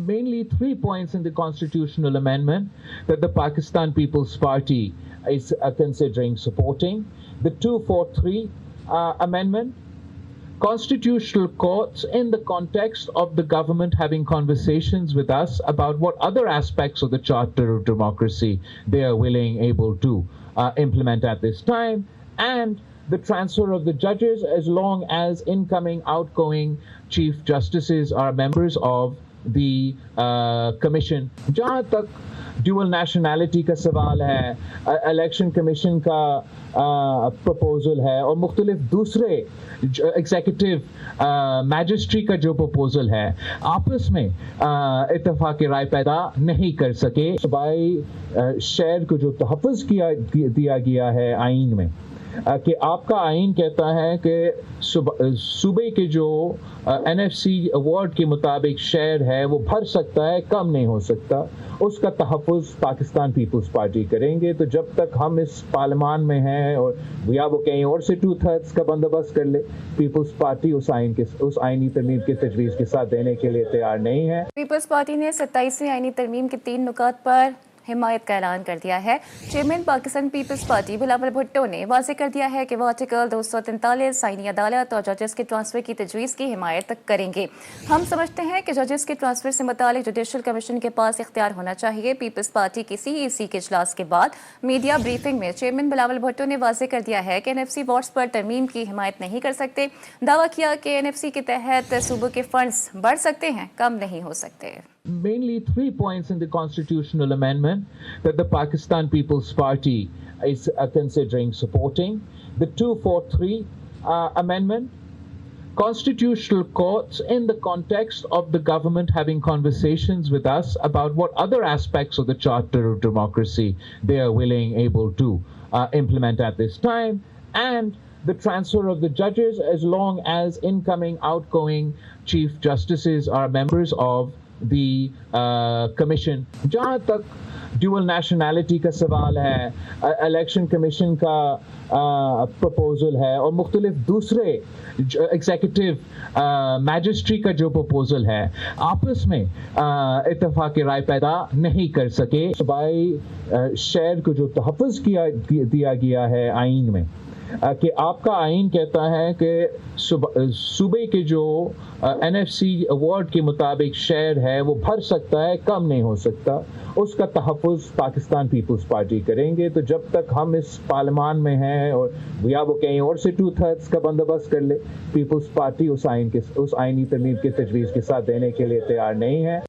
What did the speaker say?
mainly 3 points in the constitutional amendment that the Pakistan People's Party is considering supporting. The 243 amendment, constitutional courts in the context of the government having conversations with us about what other aspects of the Charter of Democracy they are willing, able to implement at this time, and the transfer of the judges as long as incoming, outgoing chief justices are members of the commission. जहाँ तक dual nationality का सवाल है, election commission का proposal है और मुख्तलिफ दूसरे एग्जीक्यूटिव मैजिस्ट्री का जो प्रपोजल है, आपस में इत्तेफाक राय पैदा नहीं कर सके। सूबाई शहर को जो तहफ़्फ़ुज़ दिया गया है आइन में, कि आपका आइन कहता है कि सूबे के जो NFC अवार्ड के मुताबिक शेयर है वो भर सकता है, कम नहीं हो सकता, उसका तहफ़्फ़ुज़ पाकिस्तान पीपल्स पार्टी करेंगे। तो जब तक हम इस पार्लियामान में हैं और या वो कहीं और से 2/3 का बंदोबस्त कर ले, पीपल्स पार्टी उस आइनी तरमीम के तजवीज़ के साथ देने के लिए तैयार नहीं है। पीपल्स पार्टी ने 27वीं आइनी तरमीम के 3 नुकात पर हिमायत का ऐलान कर दिया है। चेयरमैन पाकिस्तान पीपल्स पार्टी बिलावल भुट्टो ने वाज़ेह कर दिया है कि वो आर्टिकल 243 आईनी अदालत और जजेस के ट्रांसफर की तजवीज़ की हिमायत करेंगे। हम समझते हैं कि जजेस के ट्रांसफर से मुतालिक जुडिशल कमीशन के पास इख्तियार होना चाहिए। पीपल्स पार्टी की CEC के इजलास के बाद मीडिया ब्रीफिंग में चेयरमैन बिलावल भुट्टो ने वाज़ेह कर दिया है कि NFC वॉट्स पर तरमीम की हिमायत नहीं कर सकते। दावा किया कि NFC के तहत सूबों के फंड्स बढ़ सकते हैं, कम नहीं हो सकते। Mainly 3 points in the constitutional amendment that the Pakistan People's Party is considering supporting. The 243 amendment, constitutional courts in the context of the government having conversations with us about what other aspects of the Charter of Democracy they are willing, able to implement at this time, and the transfer of the judges as long as incoming, outgoing chief justices are members of the commission. जहाँ तक dual nationality का सवाल है, election commission का proposal है और मुख्तलिफ दूसरे एग्जीक्यूटिव मैजिस्ट्री का जो प्रपोजल है, आपस में इत्तेफाक राय पैदा नहीं कर सके। सूबाई शहर को जो तहफ़्फ़ुज़ दिया गया है आइन में, कि आपका आइन कहता है कि सूबे के जो NFC अवार्ड के मुताबिक शेयर है वो भर सकता है, कम नहीं हो सकता, उसका तहफ़्फ़ुज़ पाकिस्तान पीपल्स पार्टी करेंगे। तो जब तक हम इस पार्लियामान में हैं और या वो कहीं और से 2/3 का बंदोबस्त कर ले, पीपल्स पार्टी उस आइनी तरमीम के तजवीज़ के साथ देने के लिए तैयार नहीं है।